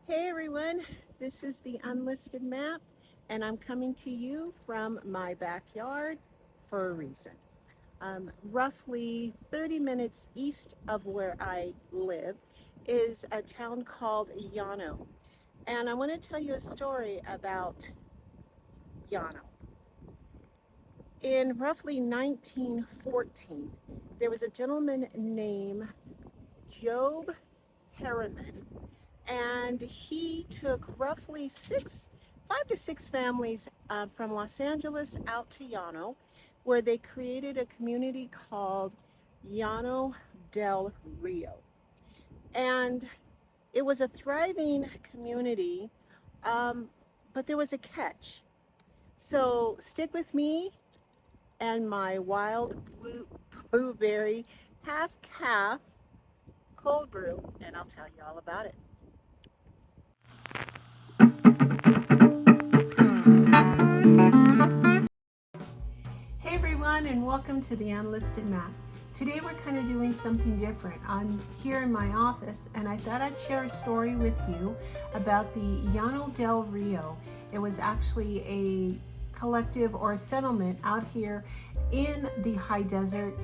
Hey everyone, this is the unlisted map, and I'm coming to you from my backyard for a reason. Roughly 30 minutes east of where I live is a town called Llano, and I want to tell you a story about Llano. In roughly 1914, there was a gentleman named Job Harriman, and he took roughly 5 to 6 families from Los Angeles out to Llano, where they created a community called Llano del Rio. And it was a thriving community, but there was a catch. So stick with me and my wild blueberry half calf cold brew, and I'll tell you all about it. Hey everyone, and welcome to the Unlisted Map. Today we're kind of doing something different. I'm here in my office, and I thought I'd share a story with you about the Llano del Rio. It was actually a collective or a settlement out here in the high desert,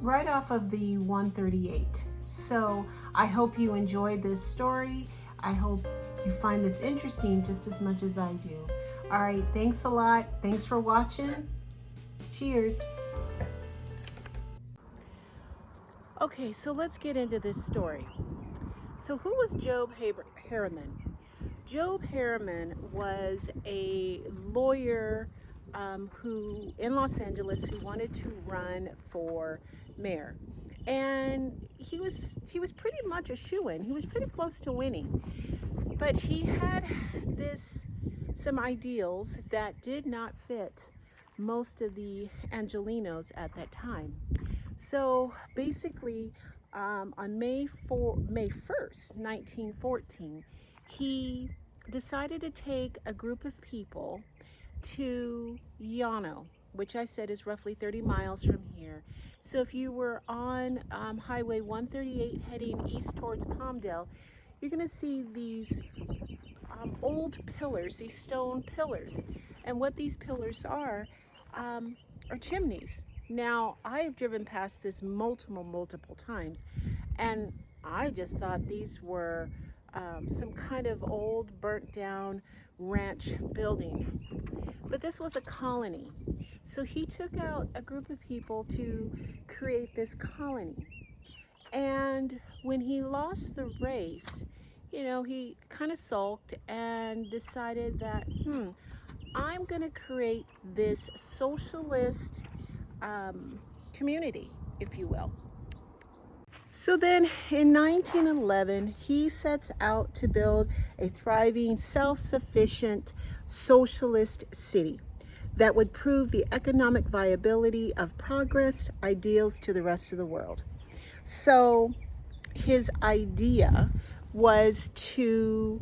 right off of the 138. So I hope you enjoyed this story. I hope you find this interesting just as much as I do. All right, thanks a lot. Thanks for watching. Cheers. Okay, so let's get into this story. So who was Job Harriman? Job Harriman was a lawyer who in Los Angeles who wanted to run for mayor. And he was pretty much a shoo-in. He was pretty close to winning. But he had some ideals that did not fit most of the Angelenos at that time. So basically, on May 1st, 1914, he decided to take a group of people to Llano, which I said is roughly 30 miles from here. So if you were on Highway 138 heading east towards Palmdale, you're going to see these old pillars, these stone pillars. And what these pillars are chimneys. Now, I have driven past this multiple times, and I just thought these were some kind of old, burnt down ranch building. But this was a colony. So he took out a group of people to create this colony. And when he lost the race, he kind of sulked and decided that, I'm going to create this socialist community, if you will. So then in 1911, he sets out to build a thriving, self-sufficient socialist city that would prove the economic viability of progress ideals to the rest of the world. So his idea was to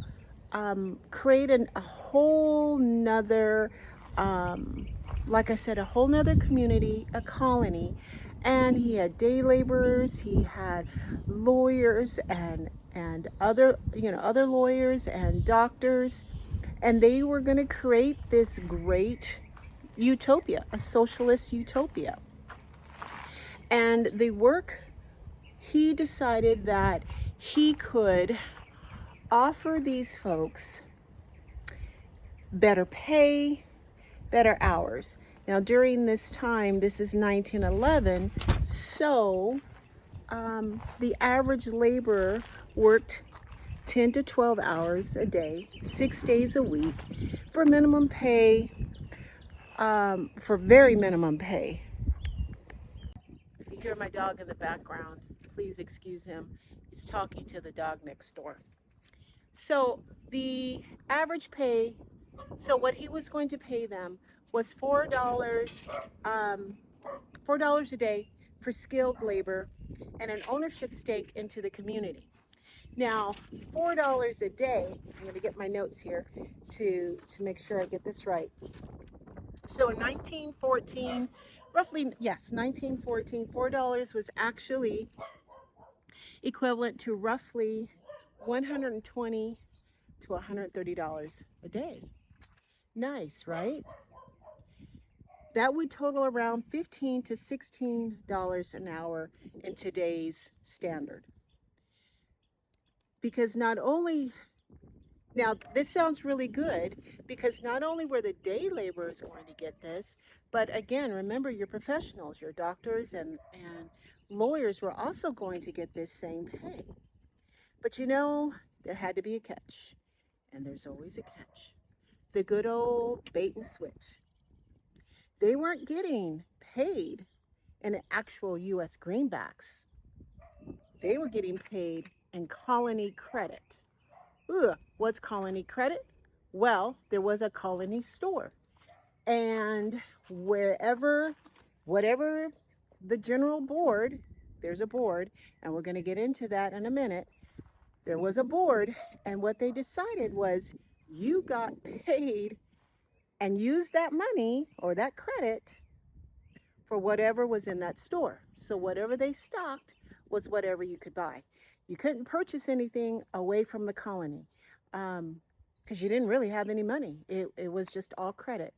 create a whole nother, like I said, a whole nother community, a colony. And he had day laborers, he had lawyers and other lawyers and doctors, and they were going to create this great utopia, a socialist utopia. And he decided that he could offer these folks better pay, better hours. Now, during this time, this is 1911, so the average laborer worked 10 to 12 hours a day, 6 days a week, for minimum pay, for very minimum pay. If you hear my dog in the background, please excuse him. He's talking to the dog next door. So the average pay, so what he was going to pay them was $4 a day for skilled labor and an ownership stake into the community. Now, $4 a day, I'm going to get my notes here to make sure I get this right. So in 1914, roughly, yes, 1914, $4 was actually equivalent to roughly $120 to $130 a day. Nice, right? That would total around $15 to $16 an hour in today's standard. Because not only, now this sounds really good, because not only were the day laborers going to get this, but again, remember your professionals, your doctors and lawyers were also going to get this same pay. But there had to be a catch, and there's always a catch. The good old bait and switch. They weren't getting paid in actual US greenbacks. They were getting paid in colony credit. Ugh, what's colony credit? Well, there was a colony store. And whatever the general board, there's a board, and we're going to get into that in a minute. There was a board, and what they decided was you got paid and used that money or that credit for whatever was in that store. So whatever they stocked was whatever you could buy. You couldn't purchase anything away from the colony because you didn't really have any money. It was just all credit.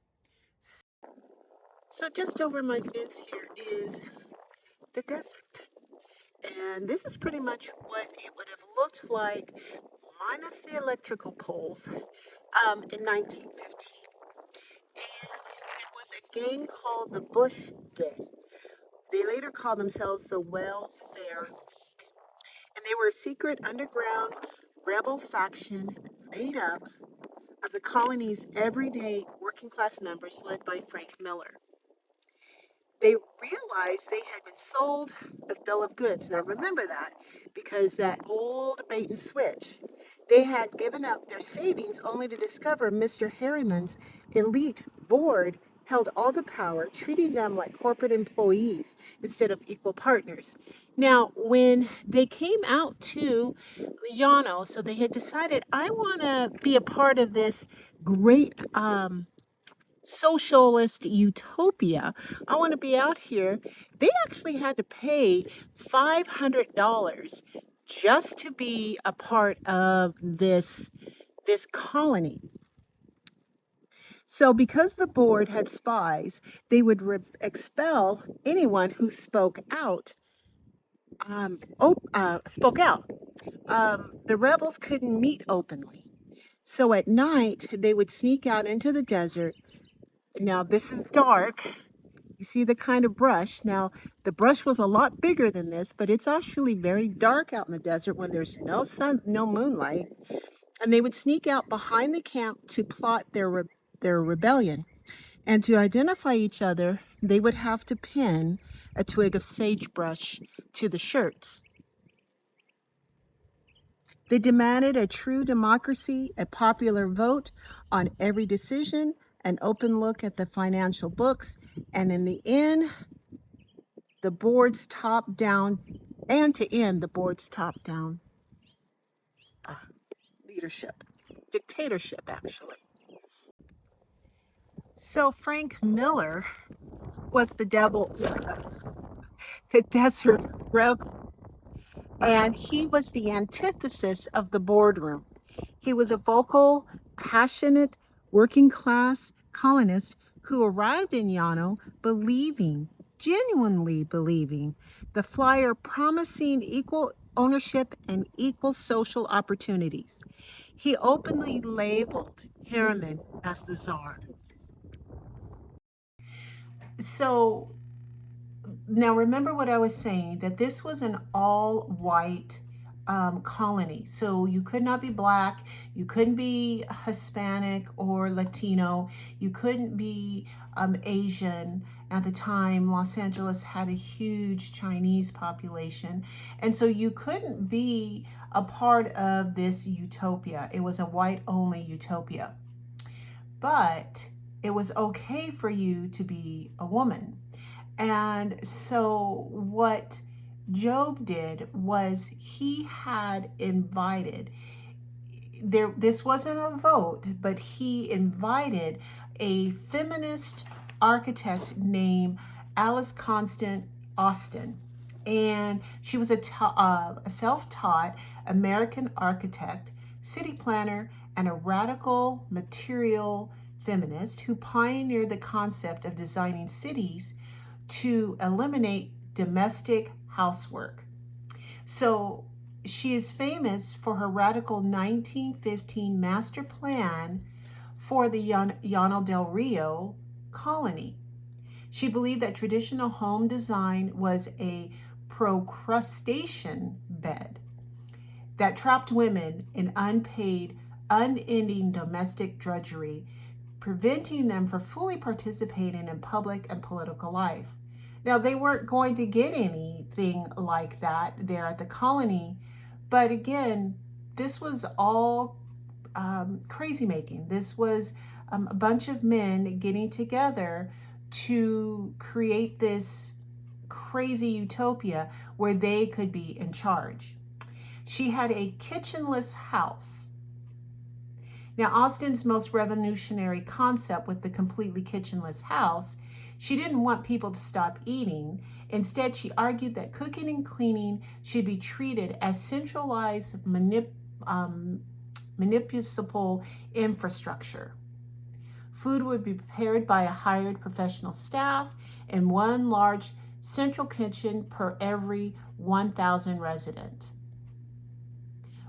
So just over my fence here is the desert. And this is pretty much what it would have looked like, minus the electrical poles, in 1915. And it was a gang called the Bush Gang. They later called themselves the Welfare League. And they were a secret underground rebel faction made up of the colony's everyday working class members led by Frank Miller. They realized they had been sold a bill of goods. Now remember that, because that old bait and switch. They had given up their savings only to discover Mr. Harriman's elite board held all the power, treating them like corporate employees instead of equal partners. Now, when they came out to Llano, so they had decided, I want to be a part of this great socialist utopia. I want to be out here. They actually had to pay $500 just to be a part of this colony. So because the board had spies, they would expel anyone who spoke out. Spoke out. The rebels couldn't meet openly. So at night, they would sneak out into the desert. Now, this is dark. You see the kind of brush. Now, the brush was a lot bigger than this, but it's actually very dark out in the desert when there's no sun, no moonlight. And they would sneak out behind the camp to plot their rebellion. And to identify each other, they would have to pin a twig of sagebrush to the shirts. They demanded a true democracy, a popular vote on every decision, an open look at the financial books, and in the end, the board's top-down, and to end the board's top-down leadership, dictatorship, actually. So Frank Miller was the desert rebel, and he was the antithesis of the boardroom. He was a vocal, passionate, working-class colonist who arrived in Llano genuinely believing, the flyer promising equal ownership and equal social opportunities. He openly labeled Harriman as the czar. So now remember what I was saying, that this was an all-white colony. So you could not be black, you couldn't be Hispanic or Latino, you couldn't be Asian. At the time, Los Angeles had a huge Chinese population. And so you couldn't be a part of this utopia. It was a white-only utopia. But it was okay for you to be a woman. And so what Job did was he had invited, this wasn't a vote, but he invited a feminist architect named Alice Constant Austin. And she was a self-taught American architect, city planner, and a radical material feminist who pioneered the concept of designing cities to eliminate domestic housework. So she is famous for her radical 1915 master plan for the Llano del Rio colony. She believed that traditional home design was a procrustation bed that trapped women in unpaid, unending domestic drudgery, preventing them from fully participating in public and political life. Now, they weren't going to get anything like that there at the colony, but again, this was all crazy making. This was a bunch of men getting together to create this crazy utopia where they could be in charge. She had a kitchenless house. Now, Austen's most revolutionary concept with the completely kitchenless house, she didn't want people to stop eating. Instead, she argued that cooking and cleaning should be treated as centralized municipal infrastructure. Food would be prepared by a hired professional staff in one large central kitchen per every 1,000 residents.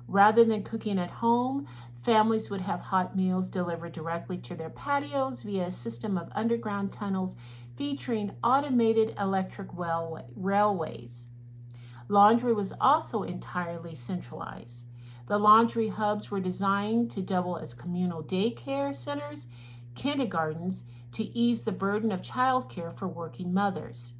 Rather than cooking at home, families would have hot meals delivered directly to their patios via a system of underground tunnels featuring automated electric railways. Laundry was also entirely centralized. The laundry hubs were designed to double as communal daycare centers, kindergartens, to ease the burden of childcare for working mothers.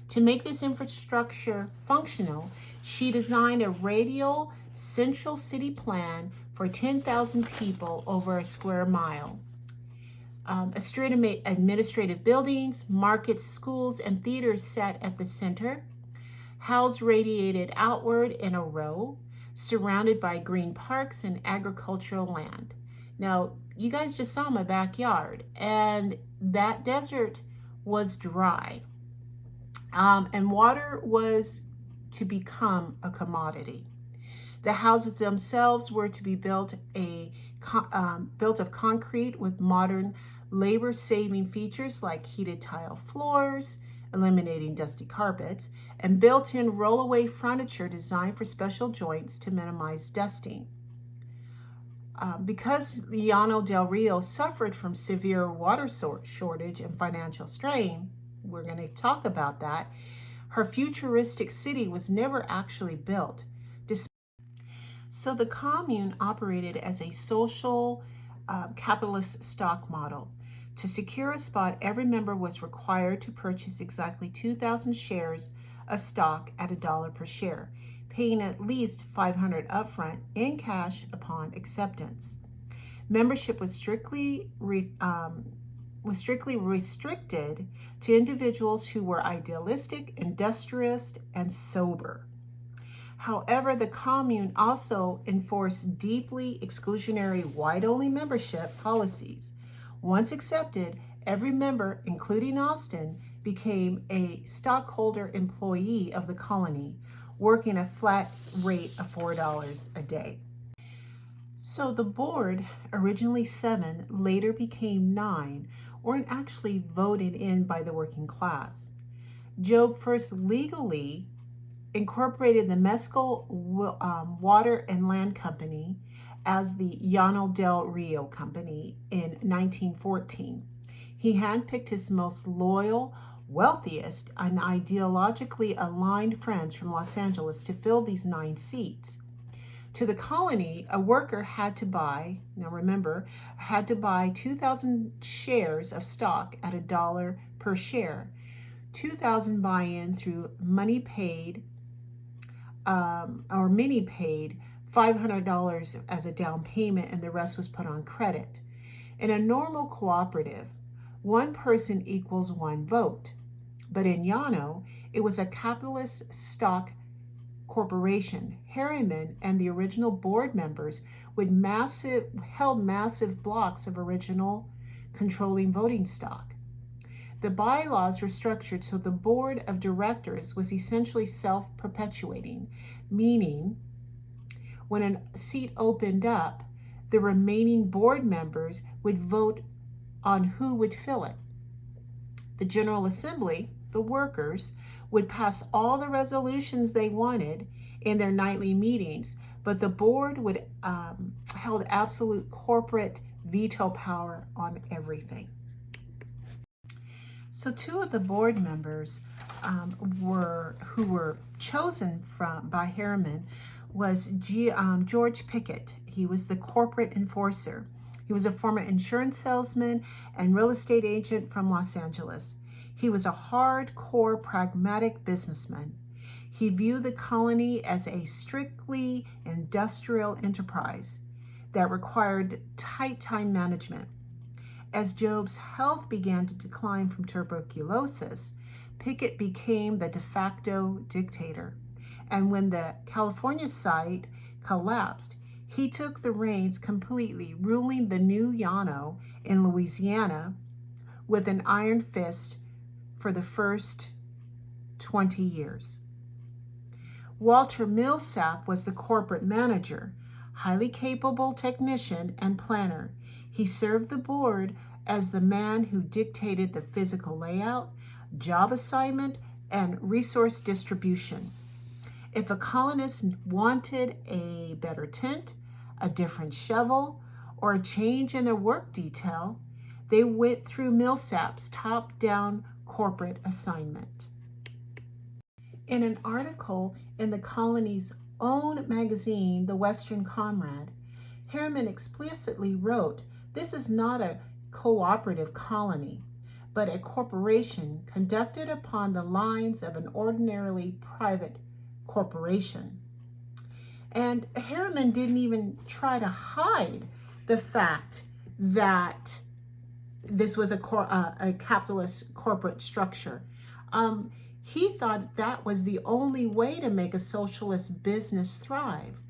To make this infrastructure functional, she designed a radial central city plan for 10,000 people over a square mile. A street of administrative buildings, markets, schools, and theaters sat at the center. Houses radiated outward in a row, surrounded by green parks and agricultural land. Now, you guys just saw my backyard, and that desert was dry, and water was to become a commodity. The houses themselves were to be built of concrete with modern labor-saving features like heated tile floors, eliminating dusty carpets, and built-in rollaway furniture designed for special joints to minimize dusting. Because Llano del Rio suffered from severe water shortage and financial strain, we're going to talk about that, her futuristic city was never actually built. So the commune operated as a social capitalist stock model. To secure a spot, every member was required to purchase exactly 2,000 shares of stock at $1 per share, paying at least $500 upfront in cash upon acceptance. Membership was strictly restricted to individuals who were idealistic, industrious, and sober. However, the commune also enforced deeply exclusionary white-only membership policies. Once accepted, every member, including Austen, became a stockholder employee of the colony, working a flat rate of $4 a day. So the board, originally 7, later became 9, or actually voted in by the working class. Job first legally incorporated the Mescal Water and Land Company as the Llano del Rio Company in 1914. He handpicked his most loyal, wealthiest, and ideologically aligned friends from Los Angeles to fill these 9 seats. To the colony, a worker had to buy 2,000 shares of stock at $1 per share. 2,000 buy-in through many paid $500 as a down payment, and the rest was put on credit. In a normal cooperative, one person equals one vote. But in Llano, it was a capitalist stock corporation. Harriman and the original board members held massive blocks of original controlling voting stock. The bylaws were structured so the board of directors was essentially self-perpetuating, meaning when a seat opened up, the remaining board members would vote on who would fill it. The General Assembly, the workers, would pass all the resolutions they wanted in their nightly meetings, but the board would held absolute corporate veto power on everything. So two of the board members who were chosen by Harriman was George Pickett. He was the corporate enforcer. He was a former insurance salesman and real estate agent from Los Angeles. He was a hardcore, pragmatic businessman. He viewed the colony as a strictly industrial enterprise that required tight time management. As Job's health began to decline from tuberculosis, Pickett became the de facto dictator. And when the California site collapsed, he took the reins completely, ruling the new Llano in Louisiana with an iron fist for the first 20 years. Walter Millsap was the corporate manager, highly capable technician and planner. He served the board as the man who dictated the physical layout, job assignment, and resource distribution. If a colonist wanted a better tent, a different shovel, or a change in their work detail, they went through Millsap's top-down corporate assignment. In an article in the colony's own magazine, The Western Comrade, Harriman explicitly wrote, "This is not a cooperative colony, but a corporation conducted upon the lines of an ordinarily private corporation." And Harriman didn't even try to hide the fact that this was a capitalist corporate structure. He thought that was the only way to make a socialist business thrive.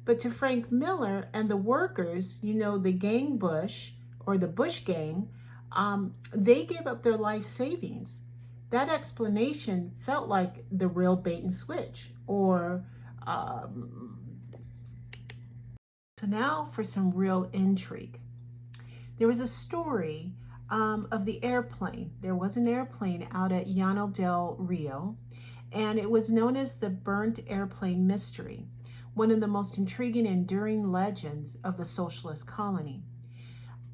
But to Frank Miller and the workers, the gang Bush, or the Bush gang, they gave up their life savings. That explanation felt like the real bait and switch, or so now for some real intrigue. There was a story of the airplane. There was an airplane out at Llano del Rio, and it was known as the burnt airplane mystery, one of the most intriguing and enduring legends of the socialist colony.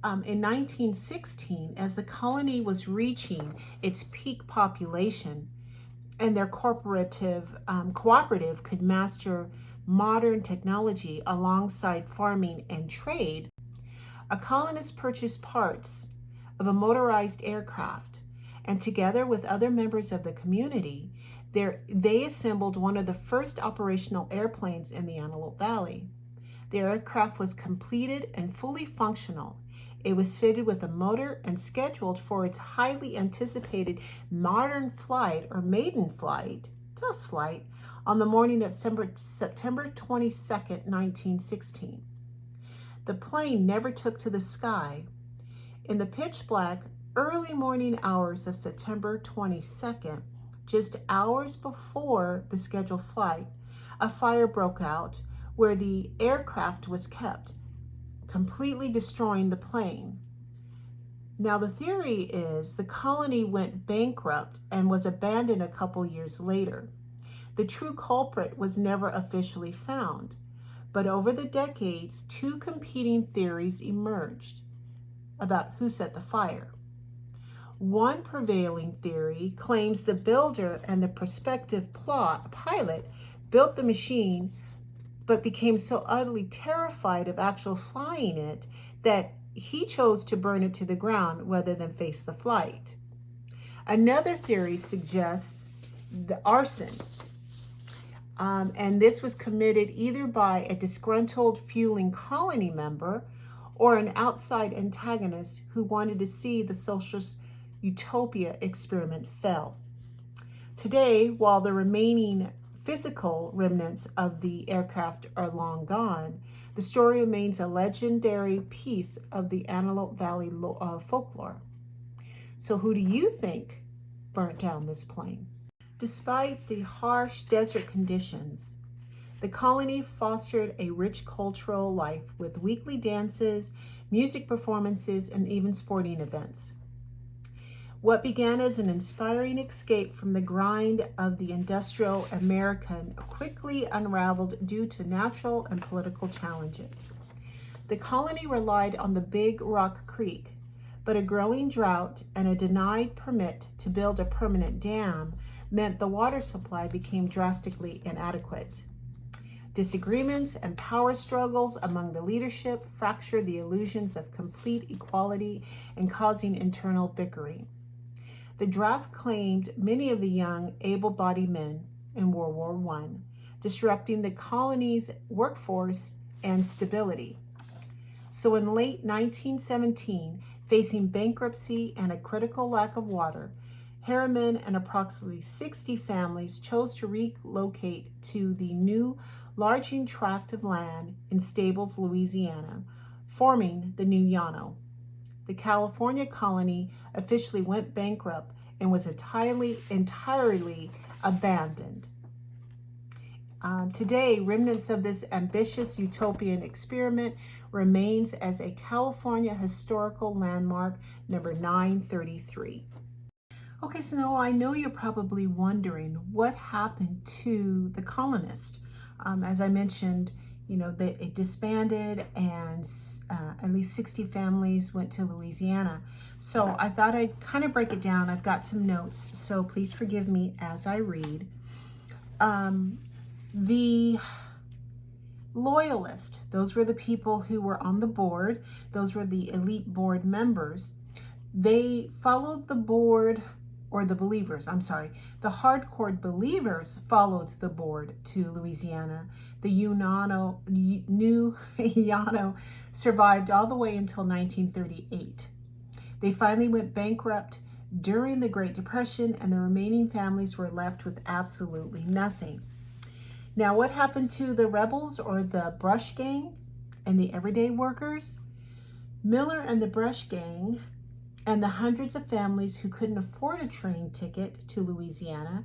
In 1916, as the colony was reaching its peak population and their cooperative could master modern technology alongside farming and trade, a colonist purchased parts of a motorized aircraft, and together with other members of the community, they assembled one of the first operational airplanes in the Antelope Valley. The aircraft was completed and fully functional. It was fitted with a motor and scheduled for its highly anticipated maiden flight, test flight, on the morning of September 22nd, 1916. The plane never took to the sky. In the pitch black, early morning hours of September 22nd, just hours before the scheduled flight, a fire broke out where the aircraft was kept, completely destroying the plane. Now, the theory is the colony went bankrupt and was abandoned a couple years later. The true culprit was never officially found, but over the decades, two competing theories emerged about who set the fire. One prevailing theory claims the builder and the prospective pilot built the machine but became so utterly terrified of actual flying it that he chose to burn it to the ground rather than face the flight. Another theory suggests the arson, and this was committed either by a disgruntled fueling colony member or an outside antagonist who wanted to see the socialist Utopia experiment fail. Today, while the remaining physical remnants of the aircraft are long gone, the story remains a legendary piece of the Antelope Valley folklore. So who do you think burnt down this plane? Despite the harsh desert conditions, The colony fostered a rich cultural life with weekly dances, music performances, and even sporting events. What began as an inspiring escape from the grind of the industrial American quickly unraveled due to natural and political challenges. The colony relied on the Big Rock Creek, but a growing drought and a denied permit to build a permanent dam meant the water supply became drastically inadequate. Disagreements and power struggles among the leadership fractured the illusions of complete equality and causing internal bickering. The draft claimed many of the young, able-bodied men in World War I, disrupting the colony's workforce and stability. So in late 1917, facing bankruptcy and a critical lack of water, Harriman and approximately 60 families chose to relocate to the new large tract of land in Stables, Louisiana, forming the new Llano. The California colony officially went bankrupt and was entirely abandoned. Today, remnants of this ambitious utopian experiment remains as a California historical landmark, number 933. Okay, so now I know you're probably wondering what happened to the colonists. As I mentioned, it disbanded and at least 60 families went to Louisiana. So I thought I'd kind of break it down. I've got some notes, so please forgive me as I read. The Loyalists, those were the people who were on the board. Those were the elite board members. They followed the board, or the believers, the hardcore believers followed the board to Louisiana. The new Llano survived all the way until 1938. They finally went bankrupt during the Great Depression, and the remaining families were left with absolutely nothing. Now, what happened to the rebels or the brush gang and the everyday workers? Miller and the brush gang and the hundreds of families who couldn't afford a train ticket to Louisiana,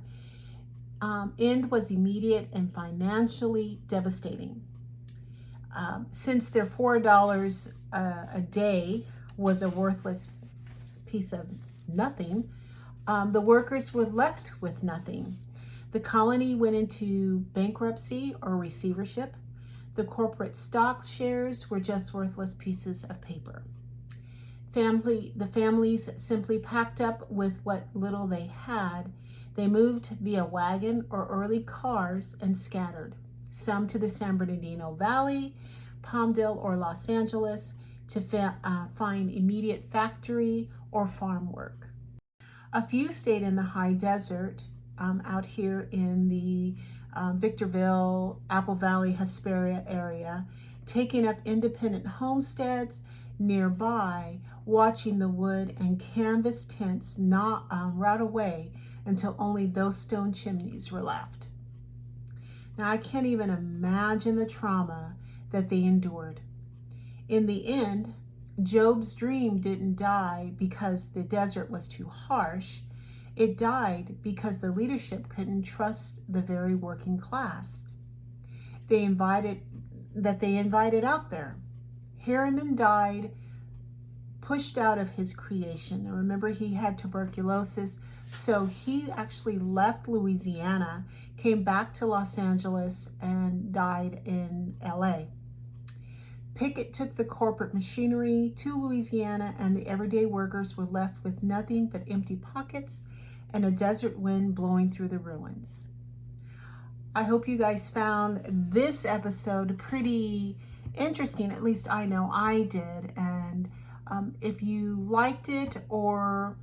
end was immediate and financially devastating. Since their $4 a day was a worthless piece of nothing, the workers were left with nothing. The colony went into bankruptcy or receivership. The corporate stock shares were just worthless pieces of paper. The families simply packed up with what little they had. They moved via wagon or early cars and scattered, some to the San Bernardino Valley, Palmdale, or Los Angeles to find immediate factory or farm work. A few stayed in the high desert out here in the Victorville, Apple Valley, Hesperia area, taking up independent homesteads nearby, watching the wood and canvas tents not rot away until only those stone chimneys were left. Now, I can't even imagine the trauma that they endured. In the end, Job's dream didn't die because the desert was too harsh. It died because the leadership couldn't trust the very working class they invited out there. Harriman died pushed out of his creation. Now, remember, he had tuberculosis, so he actually left Louisiana, came back to Los Angeles, and died in LA. Pickett took the corporate machinery to Louisiana, and the everyday workers were left with nothing but empty pockets and a desert wind blowing through the ruins. I hope you guys found this episode pretty interesting. At least I know I did. And if you liked it, or,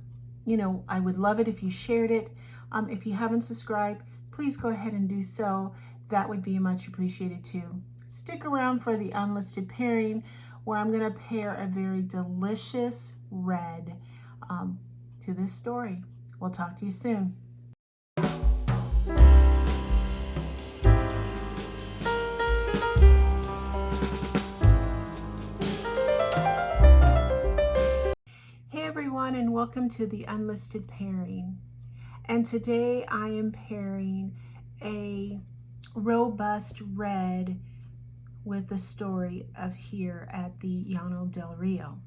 I would love it if you shared it. If you haven't subscribed, please go ahead and do so. That would be much appreciated too. Stick around for the unlisted pairing, where I'm going to pair a very delicious red to this story. We'll talk to you soon. Hey everyone, and welcome to the unlisted pairing. And today I am pairing a robust red with the story of here at the Llano del Rio.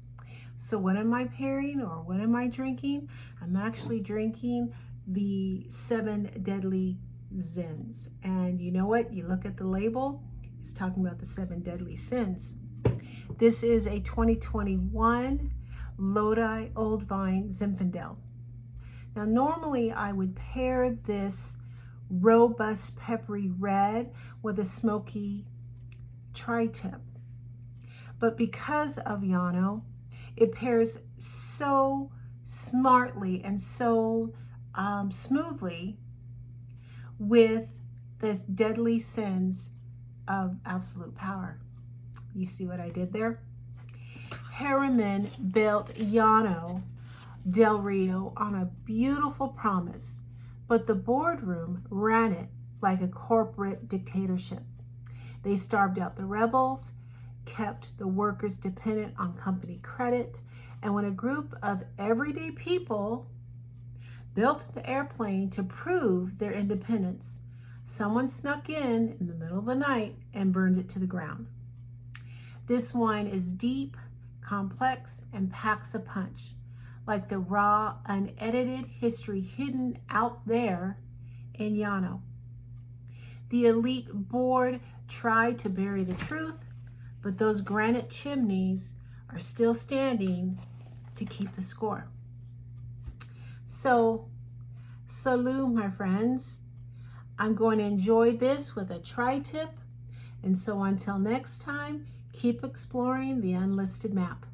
So what am I pairing, or what am I drinking? I'm actually drinking the 7 Deadly Sins. And you know what? You look at the label, it's talking about the 7 deadly sins. This is a 2021 Lodi Old Vine Zinfandel. Now normally I would pair this robust peppery red with a smoky tri-tip. But because of Llano, it pairs so smartly and so smoothly with this deadly sins of absolute power. You see what I did there? Harriman built Llano del Rio on a beautiful promise, but the boardroom ran it like a corporate dictatorship. They starved out the rebels, kept the workers dependent on company credit, and when a group of everyday people built the airplane to prove their independence, someone snuck in the middle of the night and burned it to the ground. This wine is deep, complex, and packs a punch, like the raw, unedited history hidden out there in Llano. The elite board tried to bury the truth, but those granite chimneys are still standing to keep the score. So, salud, my friends. I'm going to enjoy this with a tri-tip. And so until next time, keep exploring the unlisted map.